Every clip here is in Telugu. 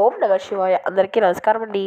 ఓం నమ శివాయ. అందరికీ నమస్కారం అండి.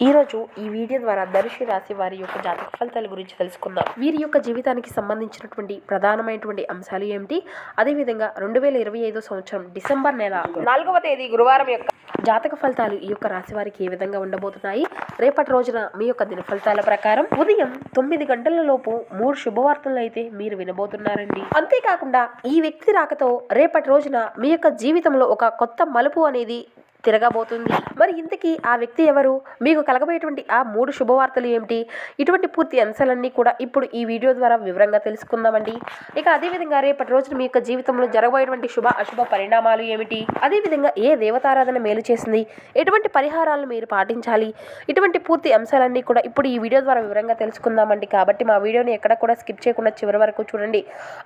ఈరోజు ఈ వీడియో ద్వారా ధనుసు రాశి వారి యొక్క జాతక ఫలితాల గురించి తెలుసుకుందాం. వీరి యొక్క జీవితానికి సంబంధించినటువంటి ప్రధానమైనటువంటి అంశాలు ఏమిటి, అదేవిధంగా 2025 సంవత్సరం డిసెంబర్ నెల 4వ తేదీ గురువారం యొక్క జాతక ఫలితాలు ఈ యొక్క రాశి వారికి ఏ విధంగా ఉండబోతున్నాయి. రేపటి రోజున మీ యొక్క దిన ఫలితాల ప్రకారం ఉదయం 9 గంటల లోపు 3 శుభవార్తలను అయితే మీరు వినబోతున్నారండి. అంతేకాకుండా ఈ వ్యక్తి రాకతో రేపటి రోజున మీ యొక్క జీవితంలో ఒక కొత్త మలుపు అనేది తిరగబోతుంది. మరి ఇంతకీ ఆ వ్యక్తి ఎవరు, మీకు కలగబోయేటువంటి ఆ 3 శుభవార్తలు ఏమిటి, ఇటువంటి పూర్తి అంశాలన్నీ కూడా ఇప్పుడు ఈ వీడియో ద్వారా వివరంగా తెలుసుకుందామండి. ఇక అదేవిధంగా రేపటి రోజున మీ యొక్క జీవితంలో జరగబోయేటువంటి శుభ అశుభ పరిణామాలు ఏమిటి, అదేవిధంగా ఏ దేవతారాధన మేలు చేసింది, ఎటువంటి పరిహారాలను మీరు పాటించాలి, ఇటువంటి పూర్తి అంశాలన్నీ కూడా ఇప్పుడు ఈ వీడియో ద్వారా వివరంగా తెలుసుకుందామండి. కాబట్టి మా వీడియోని ఎక్కడ కూడా స్కిప్ చేయకుండా చివరి వరకు చూడండి.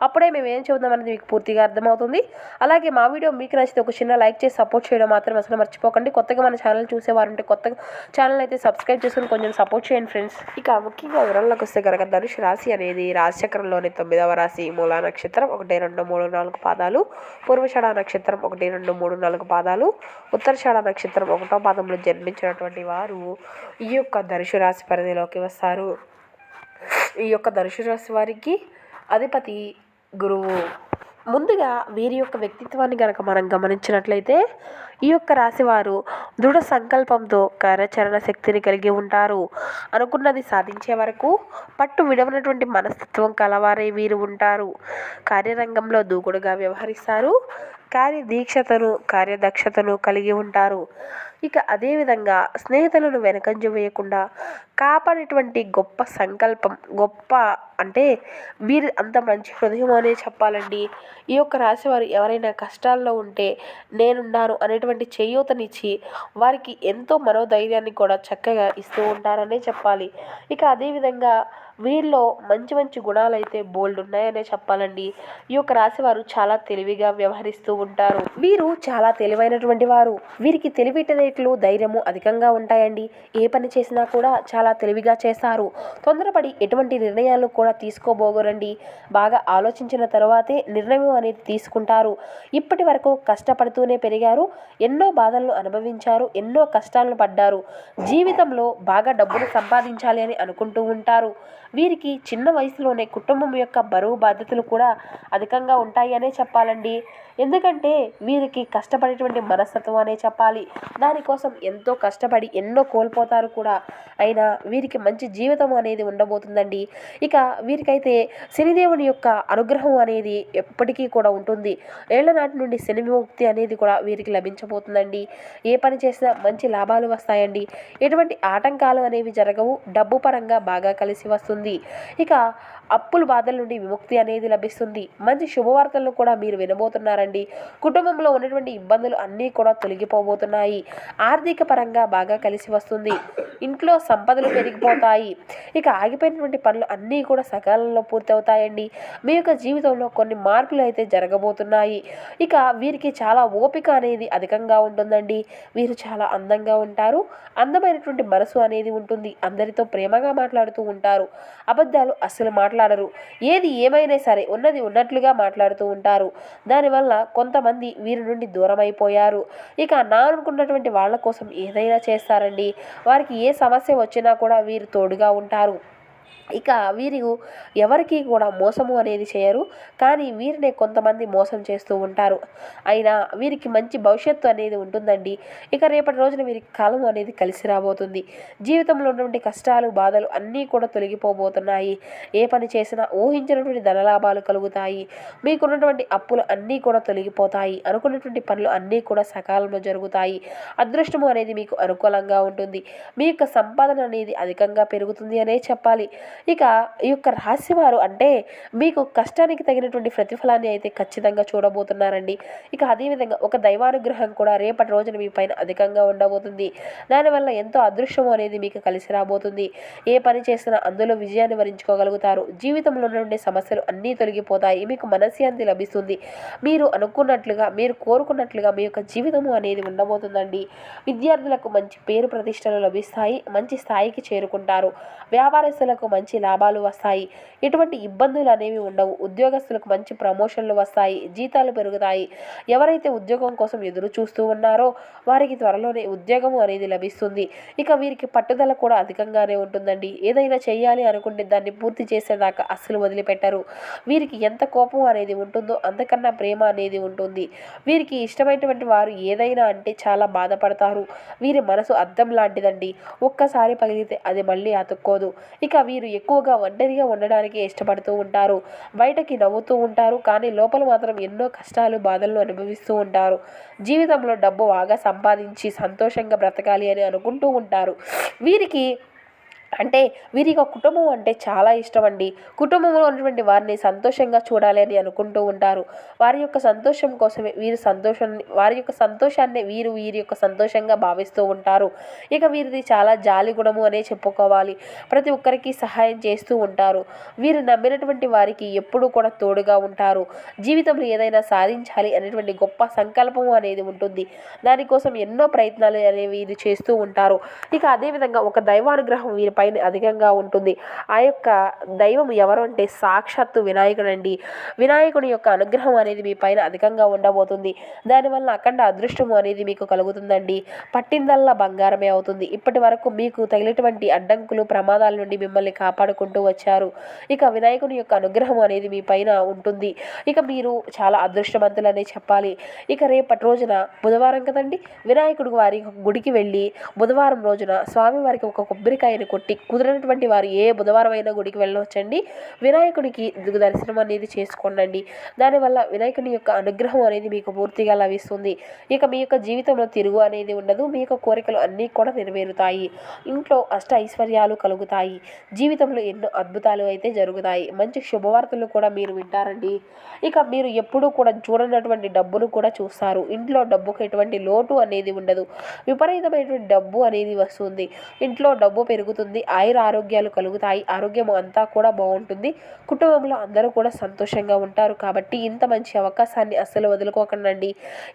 అప్పుడే మేము ఏం చెబుదామనేది మీకు పూర్తిగా అర్థమవుతుంది. అలాగే మా వీడియో మీకు నచ్చితే ఒక చిన్న లైక్ చేసి సపోర్ట్ చేయడం మాత్రం అసలు మర్చిపోకండి. కొత్తగా మన ఛానల్ చూసేవారుంటే కొత్తగా ఛానల్ అయితే సబ్స్క్రైబ్ చేసుకుని కొంచెం సపోర్ట్ చేయండి ఫ్రెండ్స్. ఇక ముఖ్యంగా వివరాల్లోకి వస్తే కనుక ధనుసు రాశి అనేది రాశిచక్రంలోని 9వ రాశి. మూలా నక్షత్రం 1, 2, 3, 4 పాదాలు, పూర్వషాఢ నక్షత్రం 1, 2, 3, 4 పాదాలు, ఉత్తరషాఢ నక్షత్రం 1వ పాదంలో జన్మించినటువంటి వారు ఈ యొక్క ధనుసు రాశి పరిధిలోకి వస్తారు. ఈ యొక్క ధనుసు రాశి వారికి అధిపతి గురువు. ముందుగా వీరి యొక్క వ్యక్తిత్వాన్ని కనుక మనం గమనించినట్లయితే ఈ యొక్క రాశివారు దృఢ సంకల్పంతో కార్యాచరణ శక్తిని కలిగి ఉంటారు. అనుకున్నది సాధించే వరకు పట్టు విడవనటువంటి మనస్తత్వం కలవారే వీరు ఉంటారు. కార్యరంగంలో దూకుడుగా వ్యవహరిస్తారు. కార్యదీక్షతను కార్యదక్షతను కలిగి ఉంటారు. ఇక అదేవిధంగా స్నేహితులను వెనకంజ వేయకుండా కాపాడేటువంటి గొప్ప సంకల్పం, గొప్ప అంటే వీరి అంత మంచి హృదయం అనే చెప్పాలండి. ఈ యొక్క రాశి వారు ఎవరైనా కష్టాల్లో ఉంటే నేనున్నాను అనేటువంటి చేయూతనిచ్చి వారికి ఎంతో మనోధైర్యాన్ని కూడా చక్కగా ఇస్తూ ఉంటారనే చెప్పాలి. ఇక అదేవిధంగా వీరిలో మంచి మంచి గుణాలు అయితే బోల్డ్ ఉన్నాయనే చెప్పాలండి. ఈ యొక్క రాశి వారు చాలా తెలివిగా వ్యవహరిస్తూ ఉంటారు. వీరు చాలా తెలివైనటువంటి వారు. వీరికి తెలివితేటలు ధైర్యము అధికంగా ఉంటాయండి. ఏ పని చేసినా కూడా చాలా తెలివిగా చేస్తారు. తొందరపడి ఎటువంటి నిర్ణయాలు కూడా తీసుకోబోగరండి. బాగా ఆలోచించిన తర్వాతే నిర్ణయం అనేది తీసుకుంటారు. ఇప్పటి వరకు కష్టపడుతూనే పెరిగారు. ఎన్నో బాధలను అనుభవించారు. ఎన్నో కష్టాలను పడ్డారు. జీవితంలో బాగా డబ్బును సంపాదించాలి అని అనుకుంటూ ఉంటారు. వీరికి చిన్న వయసులోనే కుటుంబం యొక్క బరువు బాధ్యతలు కూడా అధికంగా ఉంటాయి అనే చెప్పాలండి. ఎందుకంటే వీరికి కష్టపడేటువంటి మనస్తత్వం అనే చెప్పాలి. దానికోసం ఎంతో కష్టపడి ఎన్నో కోల్పోతారు కూడా. అయినా వీరికి మంచి జీవితం అనేది ఉండబోతుందండి. ఇక వీరికైతే శనిదేవుని యొక్క అనుగ్రహం అనేది ఎప్పటికీ కూడా ఉంటుంది. ఏళ్ల నాటి నుండి శని విముక్తి అనేది కూడా వీరికి లభించబోతుందండి. ఏ పని చేసినా మంచి లాభాలు వస్తాయండి. ఎటువంటి ఆటంకాలు అనేవి జరగవు. డబ్బు పరంగా బాగా కలిసి వస్తుంది. ఇక అప్పుల బాధల నుండి విముక్తి అనేది లభిస్తుంది. మంచి శుభవార్తలను కూడా మీరు వినబోతున్నారండి. కుటుంబంలో ఉన్నటువంటి ఇబ్బందులు అన్నీ కూడా తొలగిపోబోతున్నాయి. ఆర్థిక పరంగా బాగా కలిసి వస్తుంది. ఇంట్లో సంపదలు పెరిగిపోతాయి. ఇక ఆగిపోయినటువంటి పనులు అన్నీ కూడా సకాలంలో పూర్తవుతాయండి. మీ యొక్క జీవితంలో కొన్ని మార్పులు అయితే జరగబోతున్నాయి. ఇక వీరికి చాలా ఓపిక అనేది అధికంగా ఉంటుందండి. వీరు చాలా అందంగా ఉంటారు. అందమైనటువంటి మనసు అనేది ఉంటుంది. అందరితో ప్రేమగా మాట్లాడుతూ ఉంటారు. అబద్ధాలు అస్సలు మాట్లాడరు. ఏది ఏమైనా సరే ఉన్నది ఉన్నట్లుగా మాట్లాడుతూ ఉంటారు. దానివల్ల కొంతమంది వీరి నుండి దూరం అయిపోయారు. ఇక నా అనుకున్నటువంటి వాళ్ళ కోసం ఏదైనా చేస్తారండి. వారికి ఏ సమస్య వచ్చినా కూడా వీరు తోడుగా ఉంటారు. ఇక వీరు ఎవరికి కూడా మోసము అనేది చేయరు. కానీ వీరినే కొంతమంది మోసం చేస్తూ ఉంటారు. అయినా వీరికి మంచి భవిష్యత్తు అనేది ఉంటుందండి. ఇక రేపటి రోజున వీరికి కాలం అనేది కలిసి రాబోతుంది. జీవితంలో ఉన్నటువంటి కష్టాలు బాధలు అన్నీ కూడా తొలగిపోబోతున్నాయి. ఏ పని చేసినా ఊహించినటువంటి ధనలాభాలు కలుగుతాయి. మీకున్నటువంటి అప్పులు అన్నీ కూడా తొలగిపోతాయి. అనుకున్నటువంటి పనులు అన్నీ కూడా సకాలంలో జరుగుతాయి. అదృష్టము అనేది మీకు అనుకూలంగా ఉంటుంది. మీ యొక్క సంపాదన అనేది అధికంగా పెరుగుతుంది అనే చెప్పాలి. ఇక ఈ యొక్క రాశివారు అంటే మీకు కష్టానికి తగినటువంటి ప్రతిఫలాన్ని అయితే ఖచ్చితంగా చూడబోతున్నారండి. ఇక అదేవిధంగా ఒక దైవానుగ్రహం కూడా రేపటి రోజున మీ పైన అధికంగా ఉండబోతుంది. దానివల్ల ఎంతో అదృష్టం అనేది మీకు కలిసి రాబోతుంది. ఏ పని చేసినా అందులో విజయాన్ని వరించుకోగలుగుతారు. జీవితంలో నుండి సమస్యలు అన్నీ తొలగిపోతాయి. మీకు మనశ్శాంతి లభిస్తుంది. మీరు అనుకున్నట్లుగా మీరు కోరుకున్నట్లుగా మీ యొక్క జీవితము అనేది ఉండబోతుందండి. విద్యార్థులకు మంచి పేరు ప్రతిష్టలు లభిస్తాయి. మంచి స్థాయికి చేరుకుంటారు. వ్యాపారస్తులకు మంచి లాభాలు వస్తాయి. ఎటువంటి ఇబ్బందులు అనేవి ఉండవు. ఉద్యోగస్తులకు మంచి ప్రమోషన్లు వస్తాయి, జీతాలు పెరుగుతాయి. ఎవరైతే ఉద్యోగం కోసం ఎదురు చూస్తూ ఉన్నారో వారికి త్వరలోనే ఉద్యోగం అనేది లభిస్తుంది. ఇక వీరికి పట్టుదల కూడా అధికంగానే ఉంటుందండి. ఏదైనా చేయాలి అనుకుంటే దాన్ని పూర్తి చేసేదాకా అస్సలు వదిలిపెట్టరు. వీరికి ఎంత కోపం అనేది ఉంటుందో అంతకన్నా ప్రేమ అనేది ఉంటుంది. వీరికి ఇష్టమైనటువంటి వారు ఏదైనా అంటే చాలా బాధపడతారు. వీరి మనసు అద్దం లాంటిదండి. ఒక్కసారి పగిలితే అది మళ్ళీ అతుక్కోదు. ఇక వీరు ఎక్కువగా ఒంటరిగా ఉండడానికి ఇష్టపడుతూ ఉంటారు. బయటకి నవ్వుతూ ఉంటారు, కానీ లోపల మాత్రం ఎన్నో కష్టాలు బాధలను అనుభవిస్తూ ఉంటారు. జీవితంలో డబ్బు బాగా సంపాదించి సంతోషంగా బ్రతకాలి అని అనుకుంటూ ఉంటారు. వీరికి వీరికి కుటుంబం అంటే చాలా ఇష్టం అండి. కుటుంబంలో ఉన్నటువంటి వారిని సంతోషంగా చూడాలి అని అనుకుంటూ ఉంటారు. వారి యొక్క సంతోషం కోసమే వారి యొక్క సంతోషాన్ని వీరి యొక్క సంతోషంగా భావిస్తూ ఉంటారు. ఇక వీరిది చాలా జాలి గుణము అనే చెప్పుకోవాలి. ప్రతి ఒక్కరికి సహాయం చేస్తూ ఉంటారు. వీరు నమ్మినటువంటి వారికి ఎప్పుడూ కూడా తోడుగా ఉంటారు. జీవితంలో ఏదైనా సాధించాలి అనేటువంటి గొప్ప సంకల్పం అనేది ఉంటుంది. దానికోసం ఎన్నో ప్రయత్నాలు అనేవి వీరు చేస్తూ ఉంటారు. ఇక అదేవిధంగా ఒక దైవానుగ్రహం వీరిపై అధికంగా ఉంటుంది. ఆ యొక్క దైవం ఎవరు అంటే సాక్షాత్తు వినాయకుడండి. వినాయకుడి యొక్క అనుగ్రహం అనేది మీ పైన అధికంగా ఉండబోతుంది. దానివల్ల అఖండ అదృష్టము అనేది మీకు కలుగుతుందండి. పట్టిందల్లా బంగారమే అవుతుంది. ఇప్పటి వరకు మీకు తగిలినటువంటి అడ్డంకులు, ప్రమాదాల నుండి మిమ్మల్ని కాపాడుకుంటూ వచ్చారు. ఇక వినాయకుని యొక్క అనుగ్రహం అనేది మీ పైన ఉంటుంది. ఇక మీరు చాలా అదృష్టవంతులనే చెప్పాలి. ఇక రేపటి రోజున బుధవారం కదండి, వినాయకుడు వారి గుడికి వెళ్ళి బుధవారం రోజున స్వామివారికి ఒక కొబ్బరికాయను కొట్టి, కుదిరినటువంటి వారు ఏ బుధవారం అయినా గుడికి వెళ్ళవచ్చండి. వినాయకుడికి దర్శనం అనేది చేసుకోండి. దానివల్ల వినాయకుని యొక్క అనుగ్రహం అనేది మీకు పూర్తిగా లభిస్తుంది. ఇక మీ యొక్క జీవితంలో తిరుగు అనేది ఉండదు. మీ యొక్క కోరికలు అన్నీ కూడా నెరవేరుతాయి. ఇంట్లో అష్ట ఐశ్వర్యాలు కలుగుతాయి. జీవితంలో ఎన్నో అద్భుతాలు అయితే జరుగుతాయి. మంచి శుభవార్తలు కూడా మీరు వింటారండి. ఇక మీరు ఎప్పుడూ కూడా చూడనటువంటి డబ్బును కూడా చూస్తారు. ఇంట్లో డబ్బుకు ఎటువంటి లోటు అనేది ఉండదు. విపరీతమైనటువంటి డబ్బు అనేది వస్తుంది. ఇంట్లో డబ్బు పెరుగుతుంది. ఆయుర ఆరోగ్యాలు కలుగుతాయి. ఆరోగ్యం అంతా కూడా బాగుంటుంది. కుటుంబంలో అందరూ కూడా సంతోషంగా ఉంటారు. కాబట్టి ఇంత మంచి అవకాశాన్ని అస్సలు వదులుకోకండి.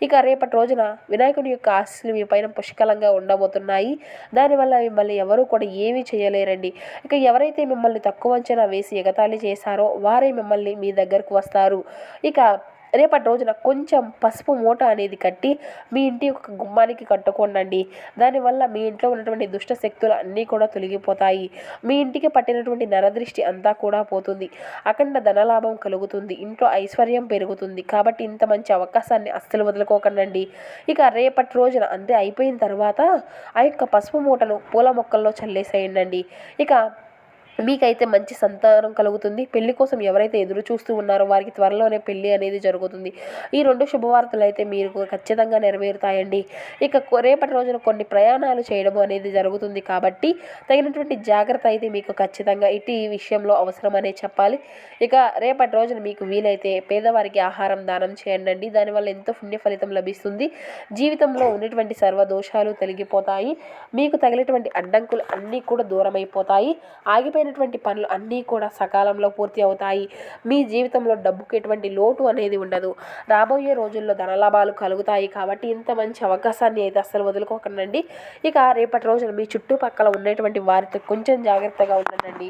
ఇక రేపటి రోజున వినాయకుని యొక్క ఆశీస్సులు మీ పైన పుష్కలంగా ఉండబోతున్నాయి. దానివల్ల మిమ్మల్ని ఎవరూ కూడా ఏమీ చేయలేరండి. ఇక ఎవరైతే మిమ్మల్ని తక్కువ అంచనా వేసి ఎగతాళి చేశారో వారే మిమ్మల్ని మీ దగ్గరకు వస్తారు. ఇక రేపటి రోజున కొంచెం పసుపు మూట అనేది కట్టి మీ ఇంటి యొక్క గుమ్మానికి కట్టుకోండి. దానివల్ల మీ ఇంట్లో ఉన్నటువంటి దుష్ట శక్తులు అన్నీ కూడా తొలగిపోతాయి. మీ ఇంటికి పట్టినటువంటి నరదృష్టి అంతా కూడా పోతుంది. అఖండ ధనలాభం కలుగుతుంది. ఇంట్లో ఐశ్వర్యం పెరుగుతుంది. కాబట్టి ఇంత మంచి అవకాశాన్ని అస్సలు వదులుకోకండి. ఇక రేపటి రోజున అయిపోయిన తర్వాత ఆ యొక్క పసుపు మూటను పూల మొక్కల్లో చల్లేసేయండి. ఇక మీకైతే మంచి సంతానం కలుగుతుంది. పెళ్లి కోసం ఎవరైతే ఎదురు చూస్తూ ఉన్నారో వారికి త్వరలోనే పెళ్లి అనేది జరుగుతుంది. ఈ 2 శుభవార్తలు అయితే మీరు ఖచ్చితంగా నెరవేరుతాయండి. ఇక రేపటి రోజున కొన్ని ప్రయాణాలు చేయడం అనేది జరుగుతుంది. కాబట్టి తగినటువంటి జాగ్రత్త అయితే మీకు ఖచ్చితంగా ఈ విషయంలో అవసరమనే చెప్పాలి. ఇక రేపటి రోజున మీకు వీలైతే పేదవారికి ఆహారం దానం చేయండి. దానివల్ల ఎంతో పుణ్య ఫలితం లభిస్తుంది. జీవితంలో ఉన్నటువంటి సర్వదోషాలు తొలగిపోతాయి. మీకు తగిలినటువంటి అడ్డంకులు అన్నీ కూడా దూరమైపోతాయి. ఆగిపోయిన పనులు అన్నీ కూడా సకాలంలో పూర్తి అవుతాయి. మీ జీవితంలో డబ్బుకి ఎటువంటి లోటు అనేది ఉండదు. రాబోయే రోజుల్లో ధనలాభాలు కలుగుతాయి. కాబట్టి ఇంత మంచి అవకాశాన్ని అయితే అస్సలు వదులుకోకండి. ఇక రేపటి రోజున మీ చుట్టుపక్కల ఉన్నటువంటి వారితో కొంచెం జాగ్రత్తగా ఉండండి.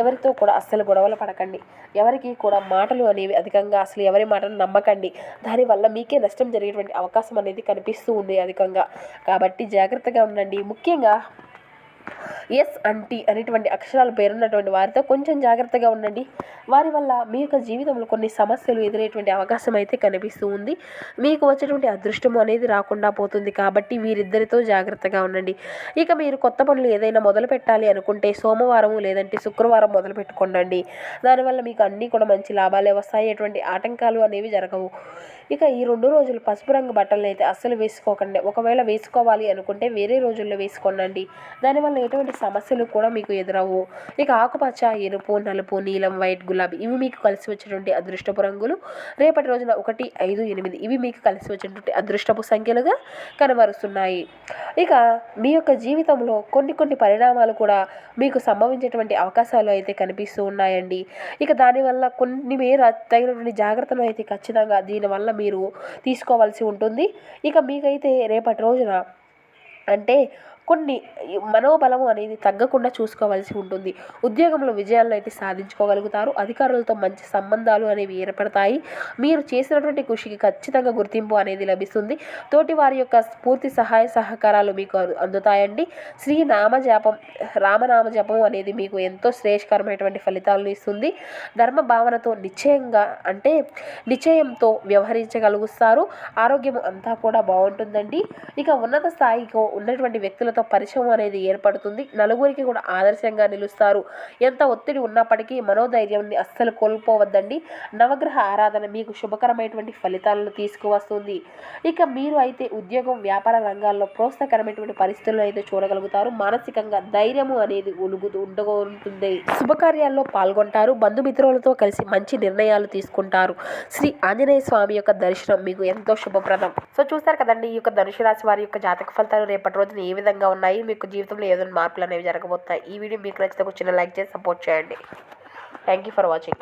ఎవరితో కూడా అస్సలు గొడవలు పడకండి. ఎవరికి కూడా మాటలు అనేవి అధికంగా అసలు ఎవరి మాటలు నమ్మకండి. దానివల్ల మీకే నష్టం జరిగేటువంటి అవకాశం అనేది కనిపిస్తూ ఉంది అధికంగా. కాబట్టి జాగ్రత్తగా ఉండండి. ముఖ్యంగా ఎస్ అంటీ అనేటువంటి అక్షరాలు పేరున్నటువంటి వారితో కొంచెం జాగ్రత్తగా ఉండండి. వారి వల్ల మీ యొక్క జీవితంలో కొన్ని సమస్యలు ఎదురయ్యేటువంటి అవకాశం అయితే కనిపిస్తూ ఉంది. మీకు వచ్చేటువంటి అదృష్టం అనేది రాకుండా పోతుంది. కాబట్టి వీరిద్దరితో జాగ్రత్తగా ఉండండి. ఇక మీరు కొత్త పనులు ఏదైనా మొదలు పెట్టాలి అనుకుంటే సోమవారం లేదంటే శుక్రవారం మొదలు పెట్టుకోండి. దానివల్ల మీకు అన్నీ కూడా మంచి లాభాలే వస్తాయి. ఎటువంటి ఆటంకాలు అనేవి జరగవు. ఇక ఈ 2 రోజులు పసుపు రంగు బట్టలను అయితే అస్సలు వేసుకోకండి. ఒకవేళ వేసుకోవాలి అనుకుంటే వేరే రోజుల్లో వేసుకోండి. దానివల్ల ఎటువంటి సమస్యలు కూడా మీకు ఎదురవు. ఇక ఆకుపచ్చ, ఎరుపు, నలుపు, నీలం, వైట్, గులాబీ ఇవి మీకు కలిసి వచ్చేటువంటి అదృష్టపు రంగులు. రేపటి రోజున 1, 5, 8 ఇవి మీకు కలిసి వచ్చేటువంటి అదృష్టపు సంఖ్యలుగా కనబరుస్తున్నాయి. ఇక మీ యొక్క జీవితంలో కొన్ని పరిణామాలు కూడా మీకు సంభవించేటువంటి అవకాశాలు అయితే కనిపిస్తూ ఉన్నాయండి. ఇక దానివల్ల కొన్ని మేర తగినటువంటి జాగ్రత్తలు అయితే ఖచ్చితంగా దీనివల్ల మీరు తీసుకోవాల్సి ఉంటుంది. ఇక మీకైతే రేపటి రోజున కొన్ని మనోబలం అనేది తగ్గకుండా చూసుకోవాల్సి ఉంటుంది. ఉద్యోగంలో విజయాలను అయితే సాధించుకోగలుగుతారు. అధికారులతో మంచి సంబంధాలు అనేవి ఏర్పడతాయి. మీరు చేసినటువంటి కృషికి ఖచ్చితంగా గుర్తింపు అనేది లభిస్తుంది. తోటి వారి యొక్క పూర్తి సహాయ సహకారాలు మీకు అందుతాయండి. రామనామ జపం అనేది మీకు ఎంతో శ్రేయస్కరమైనటువంటి ఫలితాలను ఇస్తుంది. ధర్మ భావనతో నిశ్చయంతో వ్యవహరించగలుగుతారు. ఆరోగ్యం అంతా కూడా బాగుంటుందండి. ఇక ఉన్నత స్థాయికి ఉన్నటువంటి వ్యక్తులతో పరిచయం అనేది ఏర్పడుతుంది. నలుగురికి కూడా ఆదర్శంగా నిలుస్తారు. ఎంత ఒత్తిడి ఉన్నప్పటికీ మనోధైర్యాన్ని అస్సలు కోల్పోవద్దండి. నవగ్రహ ఆరాధన మీకు శుభకరమైనటువంటి ఫలితాలను తీసుకువస్తుంది. ఇక మీరు అయితే ఉద్యోగం వ్యాపార రంగాల్లో ప్రోత్సాహకరమైనటువంటి పరిస్థితులను అయితే చూడగలుగుతారు. మానసికంగా ధైర్యము అనేది ఉంటుంది. శుభకార్యాల్లో పాల్గొంటారు. బంధుమిత్రులతో కలిసి మంచి నిర్ణయాలు తీసుకుంటారు. శ్రీ ఆంజనేయ స్వామి యొక్క దర్శనం మీకు ఎంతో శుభప్రదం. సో చూస్తారు కదండి, ఈ యొక్క ధనుసు రాశి వారి యొక్క జాతక ఫలితాలు రేపటి రోజున ఏ విధంగా ఉన్నాయి, మీకు జీవితంలో ఏదైనా మార్పులు అనేవి జరగబోతాయి. ఈ వీడియో మీకు నచ్చితే ఒక చిన్న లైక్ చేసి సపోర్ట్ చేయండి. Thank you for watching.